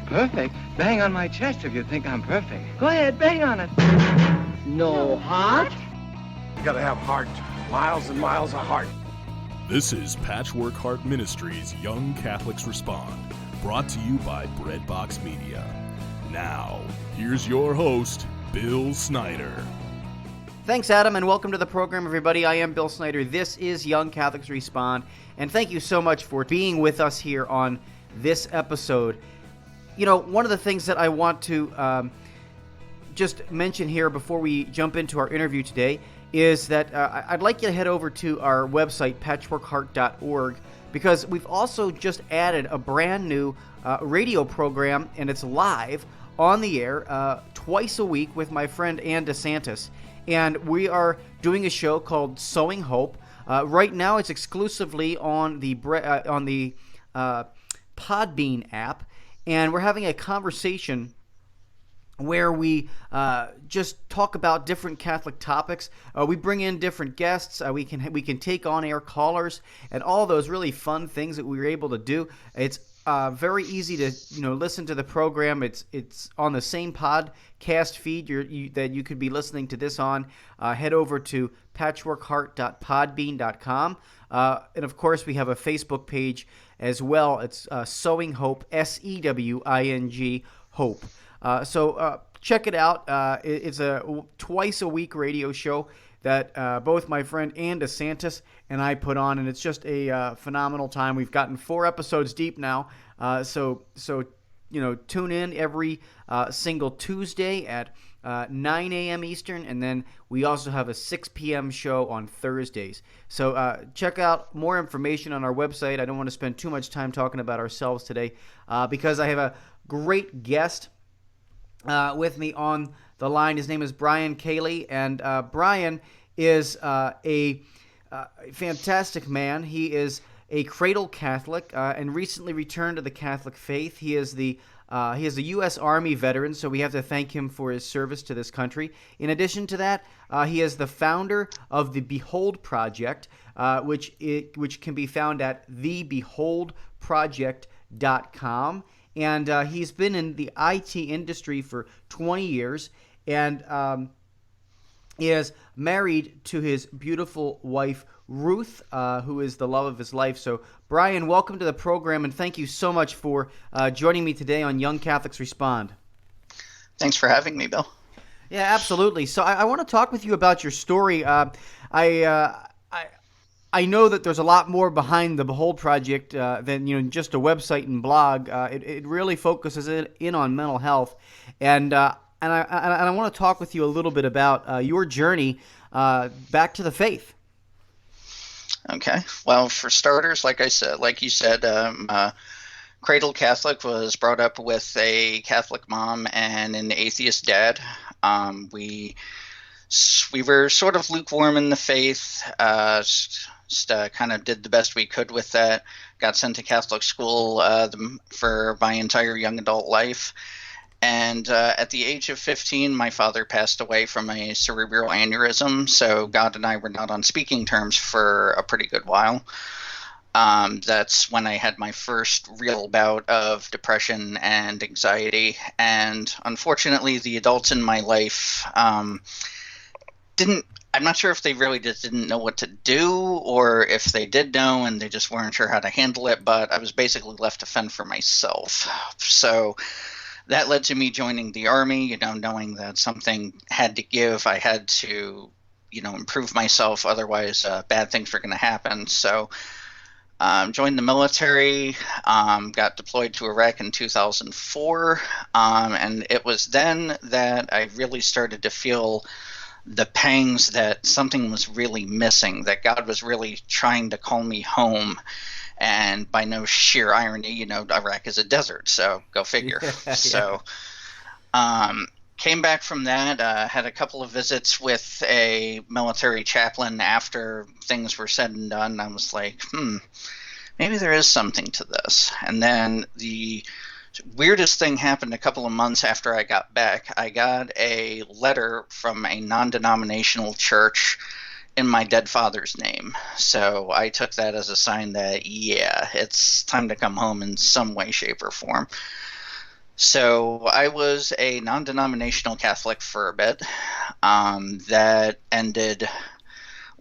Perfect? Bang on my chest if you think I'm perfect. Go ahead, bang on it. No heart? You gotta have heart. Miles and miles of heart. This is Patchwork Heart Ministries' Young Catholics Respond, brought to you by Breadbox Media. Now, here's your host, Bill Snyder. Thanks, Adam, and welcome to the program, everybody. I am Bill Snyder. This is Young Catholics Respond, and thank you so much for being with us here on this episode. You know, one of the things that I want to just mention here before we jump into our interview today is that I'd like you to head over to our website, patchworkheart.org, because we've also just added a brand new radio program, and it's live on the air twice a week with my friend Ann DeSantis. And we are doing a show called Sowing Hope. Right now, it's exclusively on the Podbean app, and we're having a conversation where we just talk about different Catholic topics. We bring in different guests. We can take on air callers and all those really fun things that we were able to do. It's very easy to listen to the program. It's on the same podcast feed that you could be listening to this on. Head over to patchworkheart.podbean.com. And of course, we have a Facebook page as well. It's Sowing Hope, SEWING Hope. So check it out. It's a twice-a-week radio show that both my friend Ann DeSantis and I put on, and it's just a phenomenal time. We've gotten 4 episodes deep now, so tune in every single Tuesday at 9 a.m. Eastern, and then we also have a 6 p.m. show on Thursdays. So check out more information on our website. I don't want to spend too much time talking about ourselves today because I have a great guest with me on the line. His name is Brian Caley, and Brian is a fantastic man. He is a cradle Catholic and recently returned to the Catholic faith. He is a U.S. Army veteran, so we have to thank him for his service to this country. In addition to that, he is the founder of the Behold Project, which can be found at thebeholdproject.com. And he's been in the IT industry for 20 years and is married to his beautiful wife, Ruth, who is the love of his life. So, Brian, welcome to the program, and thank you so much for joining me today on Young Catholics Respond. Thanks for having me, Bill. Yeah, absolutely. So I want to talk with you about your story. I know that there's a lot more behind the Behold Project than just a website and blog. It really focuses in on mental health, and I want to talk with you a little bit about your journey back to the faith. Okay. Well, for starters, like you said, cradle Catholic, was brought up with a Catholic mom and an atheist dad. We were sort of lukewarm in the faith. Just kind of did the best we could with that. Got sent to Catholic school for my entire young adult life. And at the age of 15, my father passed away from a cerebral aneurysm. So God and I were not on speaking terms for a pretty good while. That's when I had my first real bout of depression and anxiety. And unfortunately, the adults in my life I'm not sure if they really just didn't know what to do or if they did know and they just weren't sure how to handle it, but I was basically left to fend for myself. So that led to me joining the Army, knowing that something had to give. I had to, improve myself. Otherwise, bad things were going to happen. So joined the military, got deployed to Iraq in 2004. And it was then that I really started to feel the pangs that something was really missing, that God was really trying to call me home. And by no sheer irony, Iraq is a desert, so go figure. Yeah. So came back from that, had a couple of visits with a military chaplain after things were said and done. I was like, maybe there is something to this. And then the weirdest thing happened a couple of months after I got back. I got a letter from a non-denominational church in my dead father's name. So I took that as a sign that, yeah, it's time to come home in some way, shape, or form. So I was a non-denominational Catholic for a bit. That ended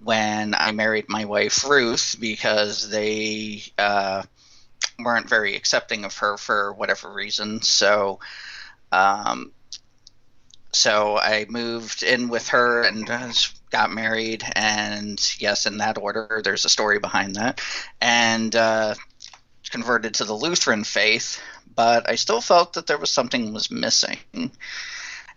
when I married my wife Ruth because they weren't very accepting of her for whatever reason. Um, so I moved in with her and got married. And yes, in that order, there's a story behind that. And converted to the Lutheran faith, but I still felt that there was something was missing.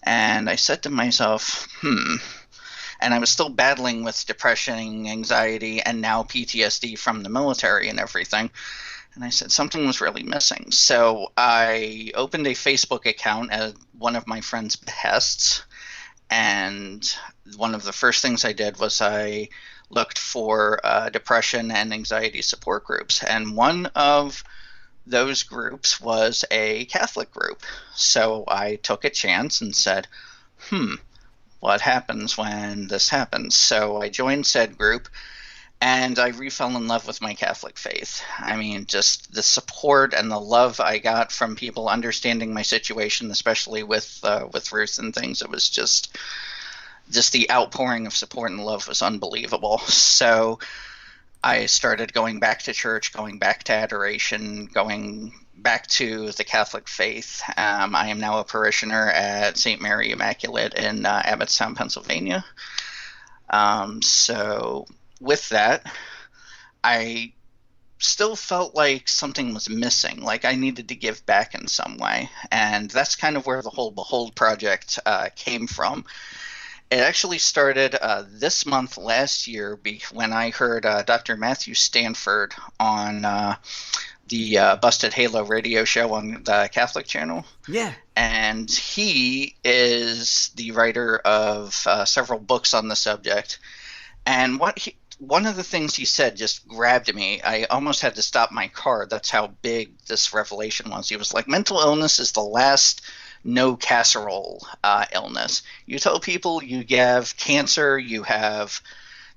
And I said to myself, and I was still battling with depression, anxiety, and now PTSD from the military and everything. And I said something was really missing. So I opened a Facebook account at one of my friend's behests. And one of the first things I did was I looked for depression and anxiety support groups. And one of those groups was a Catholic group. So I took a chance and said, what happens when this happens? So I joined said group, and I refell in love with my Catholic faith. I mean, just the support and the love I got from people understanding my situation, especially with Ruth and things. It was just the outpouring of support and love was unbelievable. So I started going back to church, going back to adoration, going back to the Catholic faith. I am now a parishioner at St. Mary Immaculate in Abbottstown, Pennsylvania. So with that, I still felt like something was missing, like I needed to give back in some way. And that's kind of where the whole Behold project came from. It actually started this month last year when I heard Dr. Matthew Stanford on the Busted Halo radio show on the Catholic channel. Yeah. And he is the writer of several books on the subject. And one of the things he said just grabbed me. I almost had to stop my car. That's how big this revelation was. He was like, mental illness is the last no casserole illness. You tell people you have cancer, you have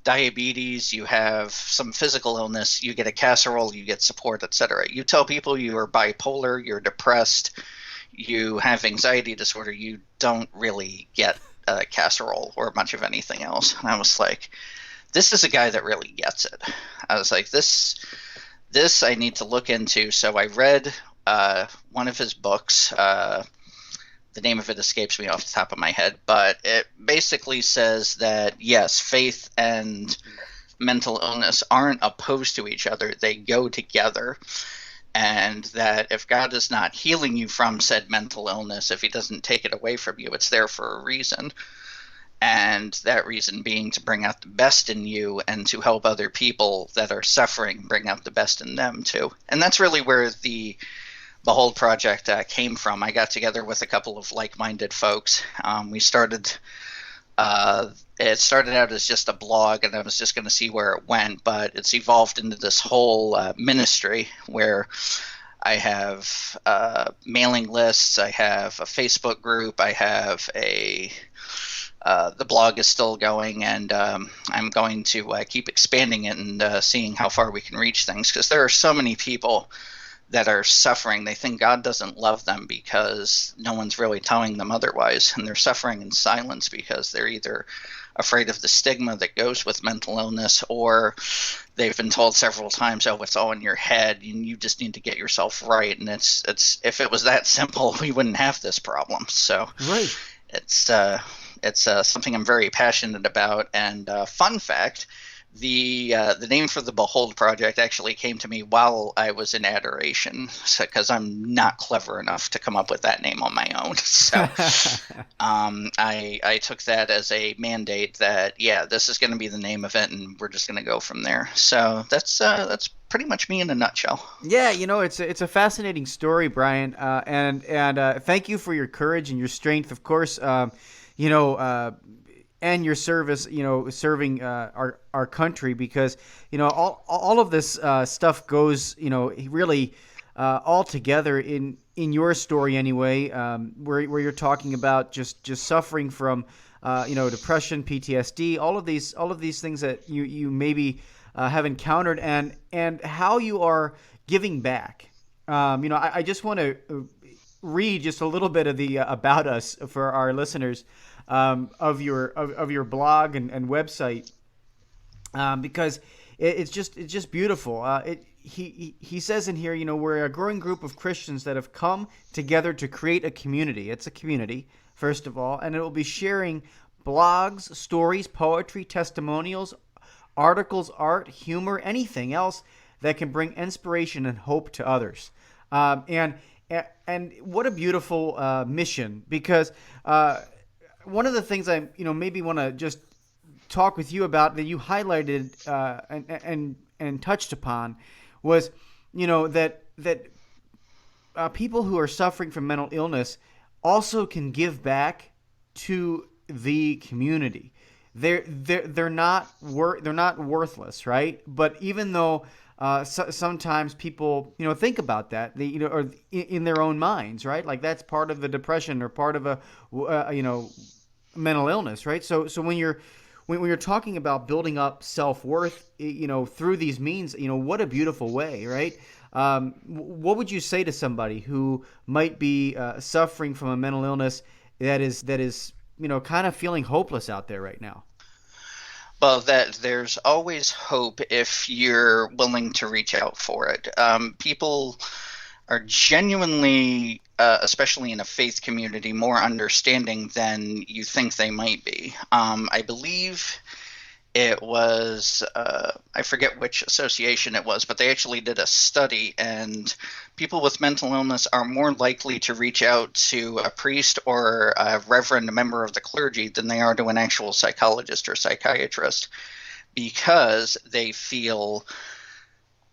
diabetes, you have some physical illness, you get a casserole, you get support, etc. You tell people you are bipolar, you're depressed, you have anxiety disorder, you don't really get a casserole or much of anything else. And I was like, this is a guy that really gets it. I was like, this I need to look into. So I read one of his books. The name of it escapes me off the top of my head, but it basically says that, yes, faith and mental illness aren't opposed to each other. They go together. And that if God is not healing you from said mental illness, if he doesn't take it away from you, it's there for a reason. And that reason being to bring out the best in you and to help other people that are suffering bring out the best in them too. And that's really where the Behold project came from. I got together with a couple of like-minded folks. We started it started out as just a blog, and I was just going to see where it went, but it's evolved into this whole ministry where I have mailing lists, I have a Facebook group, I have the blog is still going, and I'm going to keep expanding it and seeing how far we can reach things, because there are so many people that are suffering. They think God doesn't love them because no one's really telling them otherwise, and they're suffering in silence because they're either afraid of the stigma that goes with mental illness, or they've been told several times, oh, it's all in your head and you just need to get yourself right. And it's if it was that simple, we wouldn't have this problem. So Right. it's something I'm very passionate about. And fun fact, the name for the Behold project actually came to me while I was in adoration, because I'm not clever enough to come up with that name on my own. So I took that as a mandate that, yeah, this is going to be the name of it, and we're just going to go from there. So that's pretty much me in a nutshell. Yeah, it's a fascinating story, Brian, and thank you for your courage and your strength, of course. And your service, serving our country, because all of this stuff goes, really all together in your story anyway, where you're talking about just suffering from depression, PTSD, all of these things that you maybe have encountered, and how you are giving back. I just want to read just a little bit of the about us for our listeners of your blog and website, because it's just beautiful. He says in here, we're a growing group of Christians that have come together to create a community. It's a community, first of all, and it will be sharing blogs, stories, poetry, testimonials, articles, art, humor, anything else that can bring inspiration and hope to others. And what a beautiful mission, because one of the things I maybe want to just talk with you about that you highlighted and touched upon was that people who are suffering from mental illness also can give back to the community. They're not worthless, right? But even though sometimes people think about that, they or in their own minds, right? Like that's part of the depression or part of a mental illness, right? So when you're talking about building up self-worth, through these means, what a beautiful way, right? What would you say to somebody who might be suffering from a mental illness that is kind of feeling hopeless out there right now? Well, that there's always hope if you're willing to reach out for it. People are genuinely, especially in a faith community, more understanding than you think they might be. I believe it was, I forget which association it was, but they actually did a study, and people with mental illness are more likely to reach out to a priest or a reverend, a member of the clergy, than they are to an actual psychologist or psychiatrist, because they feel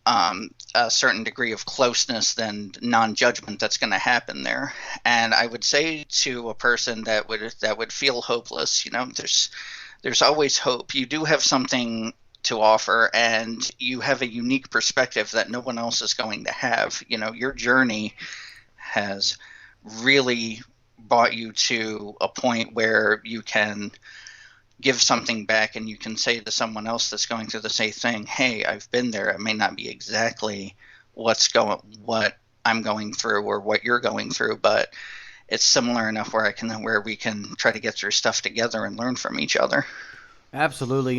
a certain degree of closeness and non-judgment that's going to happen there. And I would say to a person that would feel hopeless, there's always hope. You do have something to offer, and you have a unique perspective that no one else is going to have. Your journey has really brought you to a point where you can give something back, and you can say to someone else that's going through the same thing, hey, I've been there. It may not be exactly what I'm going through or what you're going through, but it's similar enough where we can try to get through stuff together and learn from each other. Absolutely.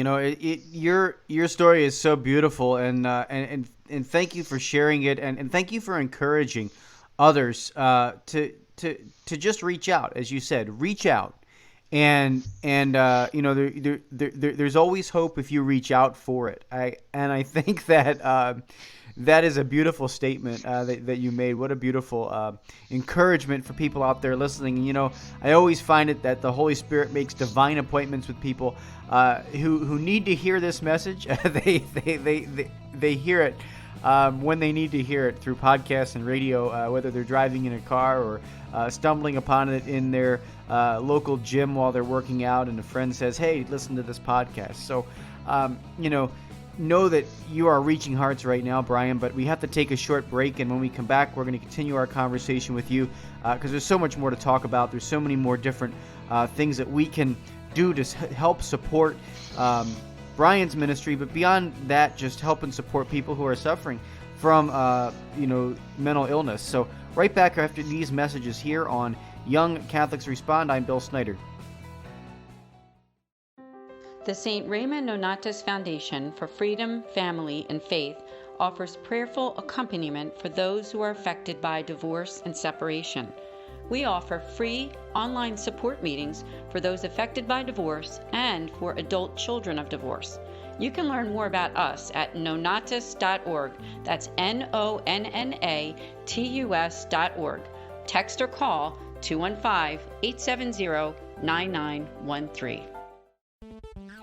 Your story is so beautiful, and thank you for sharing it, and thank you for encouraging others to just reach out, as you said, reach out. And there's always hope if you reach out for it. I think that that is a beautiful statement that you made. What a beautiful encouragement for people out there listening. I always find it that the Holy Spirit makes divine appointments with people who need to hear this message. They hear it when they need to hear it through podcasts and radio, whether they're driving in a car or stumbling upon it in their local gym while they're working out, and a friend says, hey, listen to this podcast. So, know that you are reaching hearts right now, Brian, but we have to take a short break, and when we come back, we're going to continue our conversation with you because there's so much more to talk about. There's so many more different things that we can do to help support Brian's ministry, but beyond that, just help and support people who are suffering from mental illness. So right back after these messages here on Young Catholics Respond, I'm Bill Snyder. The St. Raymond Nonatus Foundation for Freedom, Family, and Faith offers prayerful accompaniment for those who are affected by divorce and separation. We offer free online support meetings for those affected by divorce and for adult children of divorce. You can learn more about us at nonatus.org. That's NONNATUS.org. Text or call 215-870-9913.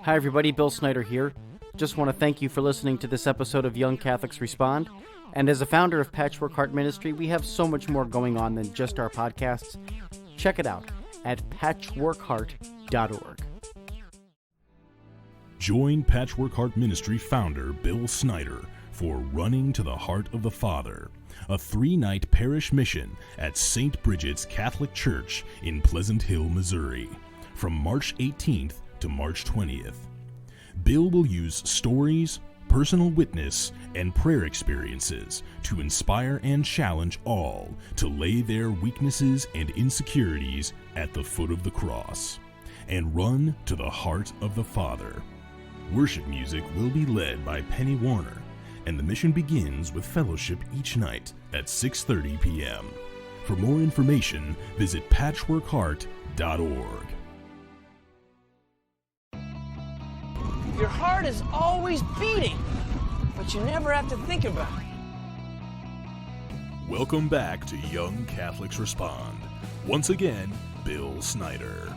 Hi, everybody. Bill Snyder here. Just want to thank you for listening to this episode of Young Catholics Respond. And as a founder of Patchwork Heart Ministry, we have so much more going on than just our podcasts. Check it out at patchworkheart.org. Join Patchwork Heart Ministry founder Bill Snyder for Running to the Heart of the Father, a 3-night parish mission at St. Bridget's Catholic Church in Pleasant Hill, Missouri, from March 18th to March 20th. Bill will use stories, personal witness, and prayer experiences to inspire and challenge all to lay their weaknesses and insecurities at the foot of the cross and run to the heart of the Father. Worship music will be led by Penny Warner, and the mission begins with fellowship each night at 6:30 p.m. For more information, visit patchworkheart.org. Your heart is always beating, but you never have to think about it. Welcome back to Young Catholics Respond. Once again, Bill Snyder.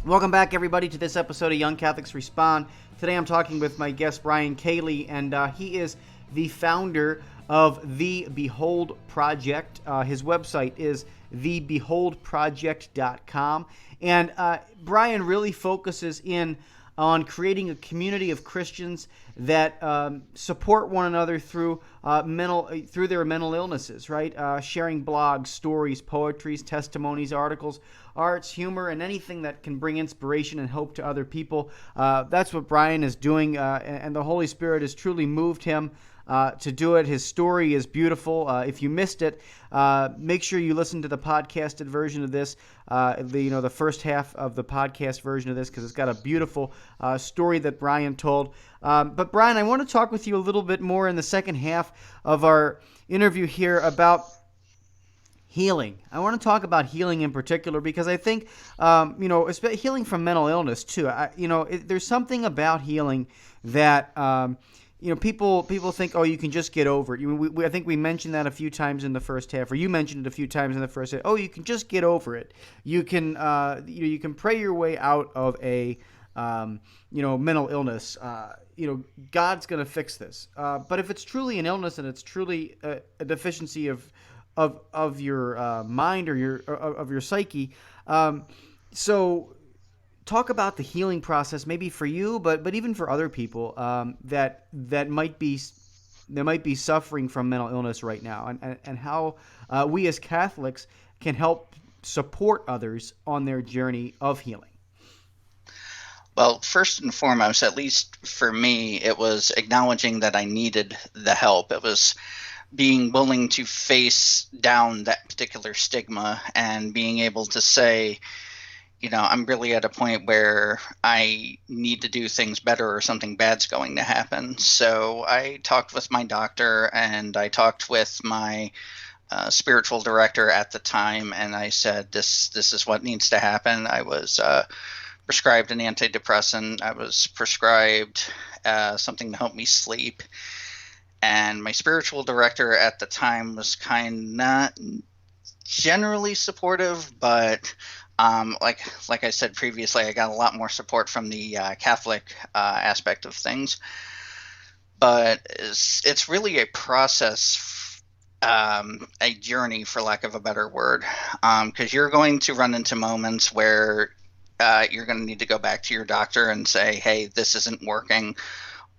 Welcome back, everybody, to this episode of Young Catholics Respond. Today I'm talking with my guest, Brian Caley, and he is the founder of The Behold Project. His website is thebeholdproject.com. And Brian really focuses in on creating a community of Christians that support one another through their mental illnesses, right? Sharing blogs, stories, poetries, testimonies, articles, arts, humor, and anything that can bring inspiration and hope to other people. That's what Brian is doing, and the Holy Spirit has truly moved him to do it. His story is beautiful. If you missed it, make sure you listen to the podcasted version of this, the first half of the podcast version of this, because it's got a beautiful story that Brian told. But Brian, I want to talk with you a little bit more in the second half of our interview here about healing. I want to talk about healing in particular because I think, healing from mental illness too. There's something about healing that people think, oh, you can just get over it. I think we mentioned that a few times in the first half, or you mentioned it a few times in the first half. Oh, you can just get over it. You can, you can pray your way out of a, mental illness. God's going to fix this. But if it's truly an illness and it's truly a deficiency of your mind or of your psyche, so. Talk about the healing process, maybe for you, but even for other people that might be suffering from mental illness right now, and how we as Catholics can help support others on their journey of healing. Well, first and foremost, at least for me, it was acknowledging that I needed the help. It was being willing to face down that particular stigma and being able to say, I'm really at a point where I need to do things better or something bad's going to happen. So I talked with my doctor and I talked with my spiritual director at the time, and I said, this is what needs to happen. I was prescribed an antidepressant. I was prescribed something to help me sleep. And my spiritual director at the time was not generally supportive, but like I said previously, I got a lot more support from the Catholic aspect of things. But it's really a process, a journey, for lack of a better word, because you're going to run into moments where you're going to need to go back to your doctor and say, hey, this isn't working,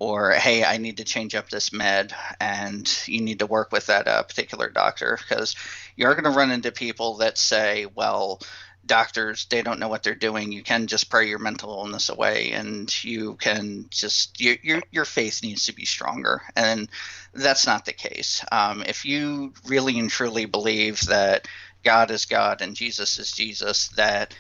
or hey, I need to change up this med, and you need to work with that particular doctor, because you're going to run into people that say, well, doctors, they don't know what they're doing. You can just pray your mental illness away, and you can just your faith needs to be stronger, and that's not the case. If you really and truly believe that God is God and Jesus is Jesus, that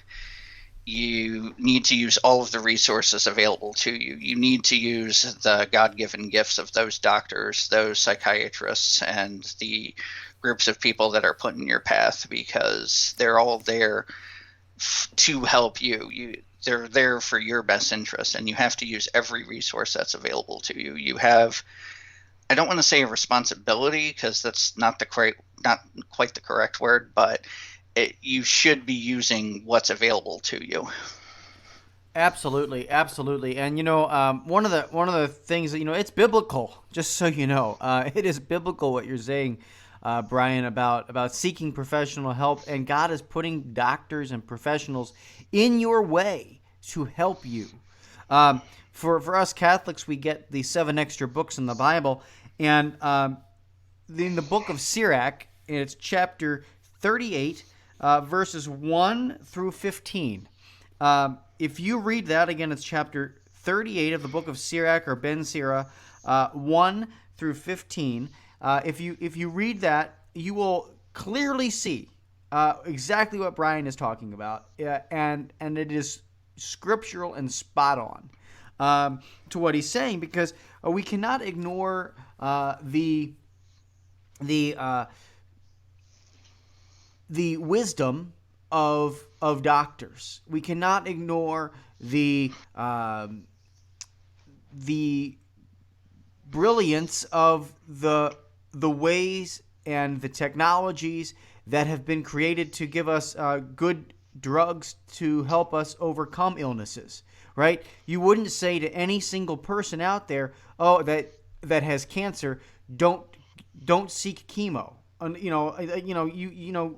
you need to use all of the resources available to you. You need to use the God-given gifts of those doctors, those psychiatrists, and the groups of people that are put in your path, because they're all there to help you. They're there for your best interest, and you have to use every resource that's available to you. You have, I don't want to say a responsibility, because that's not quite the correct word, but you should be using what's available to you. Absolutely. And one of the things that it's biblical. Just so you know, it is biblical what you're saying, Brian, about seeking professional help, and God is putting doctors and professionals in your way to help you. For us Catholics, we get the 7 extra books in the Bible, and in the book of Sirach, it's chapter 38. Verses 1 through 15. If you read that, again, it's chapter 38 of the book of Sirach or Ben Sirach, 1 through 15. If you read that, you will clearly see exactly what Brian is talking about, and it is scriptural and spot on to what he's saying, because we cannot ignore the wisdom of doctors. We cannot ignore the brilliance of the ways and the technologies that have been created to give us good drugs to help us overcome illnesses, right? You wouldn't say to any single person out there, oh, that has cancer, don't seek chemo,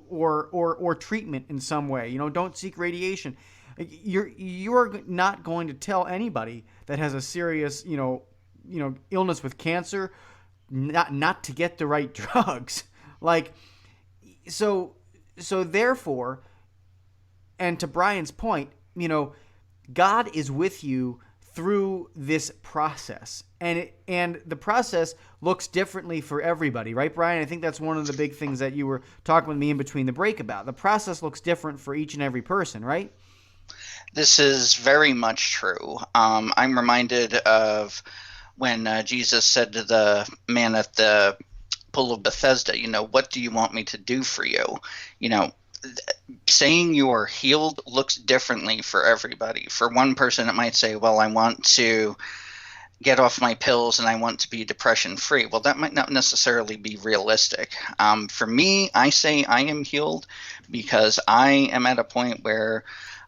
or treatment in some way. Don't seek radiation. You're not going to tell anybody that has a serious, illness with cancer, not to get the right drugs. So therefore, and to Brian's point, God is with you through this process, and the process looks differently for everybody, right, Brian? I think that's one of the big things that you were talking with me in between the break about. The process looks different for each and every person, right? This is very much true. I'm reminded of when Jesus said to the man at the pool of Bethesda, what do you want me to do for you? Saying you are healed looks differently for everybody. For one person, it might say, well, I want to get off my pills and I want to be depression free. Well, that might not necessarily be realistic. For me, I say I am healed because I am at a point where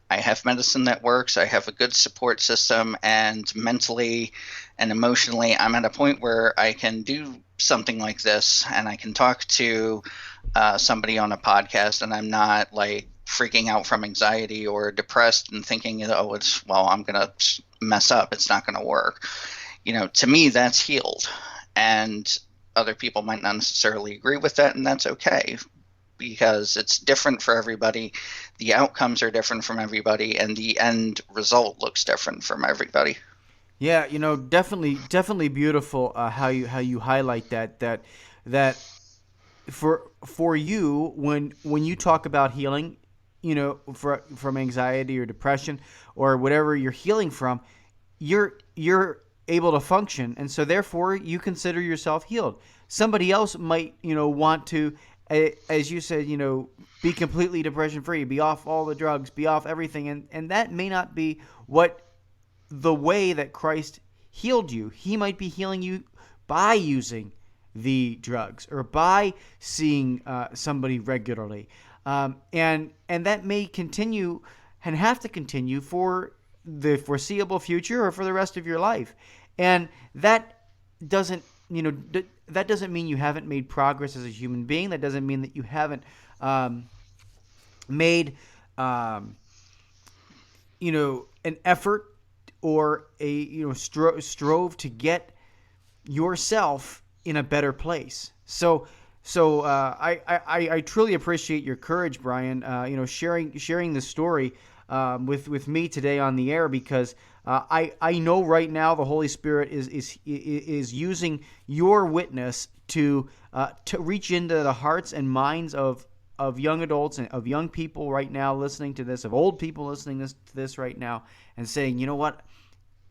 I have medicine that works. I have a good support system, and mentally and emotionally, I'm at a point where I can do something like this, and I can talk to somebody on a podcast, and I'm not like freaking out from anxiety or depressed and thinking, I'm going to mess up. It's not going to work. To me, that's healed, and other people might not necessarily agree with that, and that's okay, because it's different for everybody. The outcomes are different from everybody, and the end result looks different from everybody. Yeah, definitely beautiful how you highlight that for you when you talk about healing, from anxiety or depression or whatever you're healing from, you're able to function, and so therefore you consider yourself healed. Somebody else might want to, as you said, be completely depression free, be off all the drugs, be off everything, and that may not be what the way that Christ healed you. He might be healing you by using the drugs or by seeing somebody regularly, and that may continue and have to continue for the foreseeable future or for the rest of your life. And that doesn't mean you haven't made progress as a human being. That doesn't mean that you haven't made an effort or strove to get yourself in a better place. So I truly appreciate your courage, Brian. Sharing the story with me today on the air, because I know right now the Holy Spirit is using your witness to reach into the hearts and minds of young adults and of young people right now listening to this, of old people listening to this right now, and saying, you know what,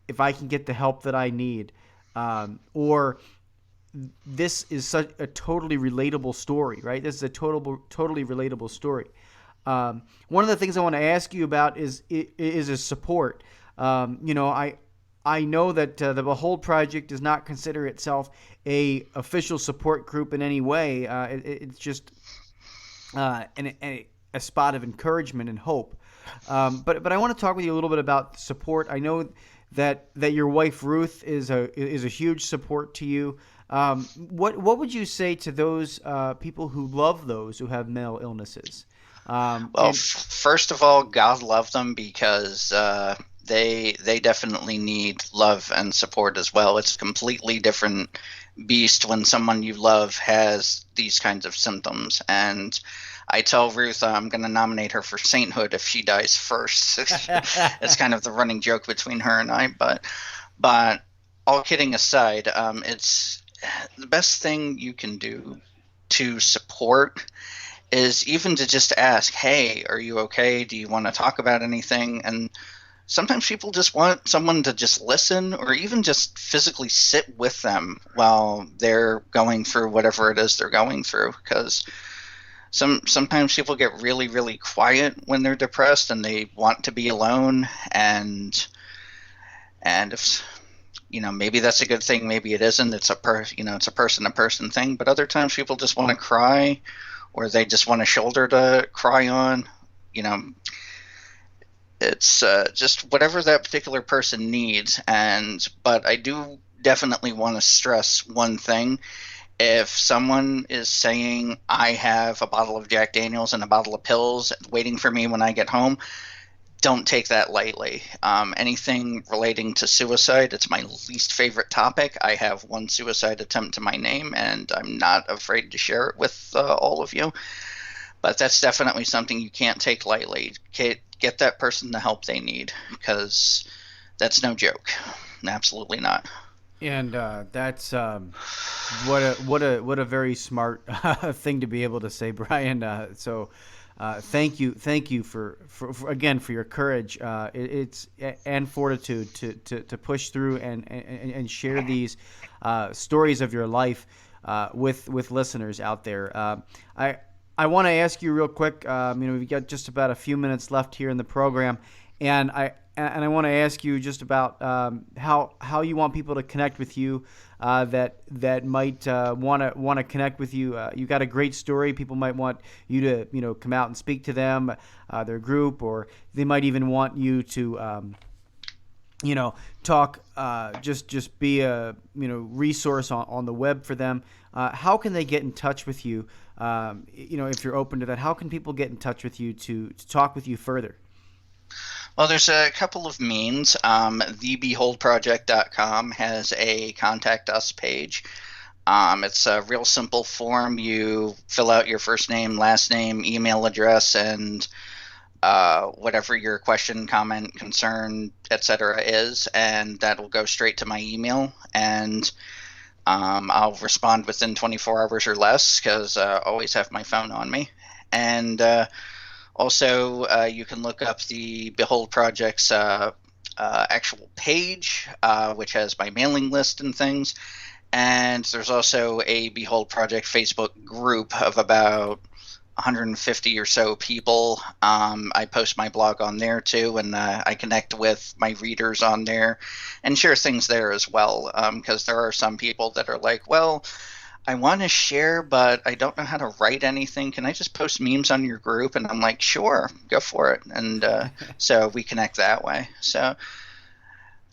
if I can get the help that I need, or this is such a totally relatable story, right? This is a totally relatable story. One of the things I want to ask you about is a support. I know that the Behold Project does not consider itself a official support group in any way. It's just a spot of encouragement and hope. But I want to talk with you a little bit about support. I know that your wife Ruth is a huge support to you. What would you say to those people who love those who have mental illnesses? First of all, God love them, because they definitely need love and support as well. It's a completely different beast when someone you love has these kinds of symptoms. And I tell Ruth I'm going to nominate her for sainthood if she dies first. It's kind of the running joke between her and I. But all kidding aside, it's the best thing you can do to support is even to just ask, hey, are you okay? Do you want to talk about anything? And sometimes people just want someone to just listen or even just physically sit with them while they're going through whatever it is they're going through. Because sometimes people get really, really quiet when they're depressed and they want to be alone. And if, maybe that's a good thing. Maybe it isn't. It's a person-to-person thing. But other times people just want to cry, or they just want a shoulder to cry on. It's just whatever that particular person needs. But I do definitely want to stress one thing. If someone is saying, I have a bottle of Jack Daniels and a bottle of pills waiting for me when I get home, don't take that lightly. Anything relating to suicide, it's my least favorite topic. I have one suicide attempt to my name, and I'm not afraid to share it with all of you. But that's definitely something you can't take lightly. Get that person the help they need, because that's no joke. Absolutely not. And that's what a very smart thing to be able to say, Brian. So thank you for again for your courage. It's and fortitude to push through and share these stories of your life with listeners out there. I want to ask you real quick. We've got just about a few minutes left here in the program, and I want to ask you just about how you want people to connect with you that might want to connect with you. You got a great story. People might want you to come out and speak to them, their group, or they might even want you to talk. Just be a resource on the web for them. How can they get in touch with you? If you're open to that, how can people get in touch with you to talk with you further? Well, there's a couple of means. TheBeholdProject.com has a contact us page. It's a real simple form. You fill out your first name, last name, email address, and whatever your question, comment, concern, etc. is, and that will go straight to my email. And I'll respond within 24 hours or less, because I always have my phone on me. And also, you can look up the Behold Project's actual page, which has my mailing list and things. And there's also a Behold Project Facebook group of about 150 or so people. I post my blog on there too, and I connect with my readers on there and share things there as well, because there are some people that are like, well, I want to share, but I don't know how to write anything. Can I just post memes on your group? And I'm like, sure, go for it. And so we connect that way. So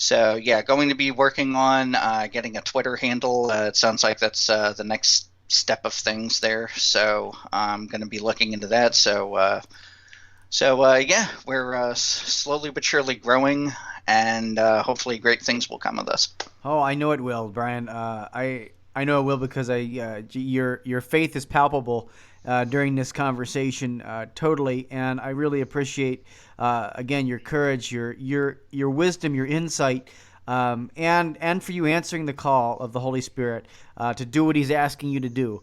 yeah, going to be working on getting a Twitter handle. It sounds like that's the next step of things there. So I'm going to be looking into that. So yeah, we're slowly but surely growing, and hopefully great things will come of this. Oh, I know it will, Brian. I know it will, because your faith is palpable during this conversation, totally, and I really appreciate again your courage, your wisdom, your insight, and for you answering the call of the Holy Spirit to do what He's asking you to do,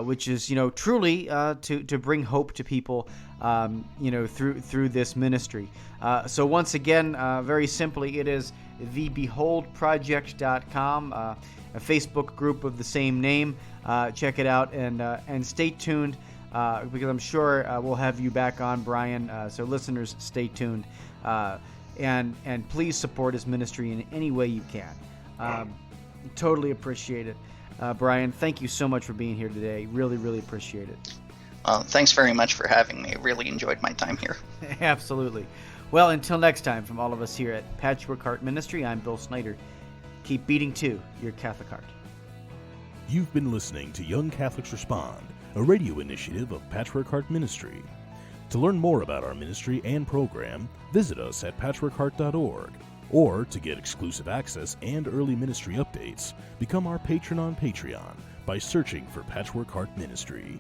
which is truly to bring hope to people through this ministry. So once again, very simply, it is thebeholdproject.com. A Facebook group of the same name. Check it out and stay tuned, because I'm sure we'll have you back on, Brian. So listeners, stay tuned, and please support his ministry in any way you can. Totally appreciate it, Brian. Thank you so much for being here today. Really, really appreciate it. Thanks very much for having me. I really enjoyed my time here. Absolutely. Well, until next time, from all of us here at Patchwork Heart Ministry, I'm Bill Snyder. Keep beating to your Catholic heart. You've been listening to Young Catholics Respond, a radio initiative of Patchwork Heart Ministry. To learn more about our ministry and program, visit us at patchworkheart.org. Or to get exclusive access and early ministry updates, become our patron on Patreon by searching for Patchwork Heart Ministry.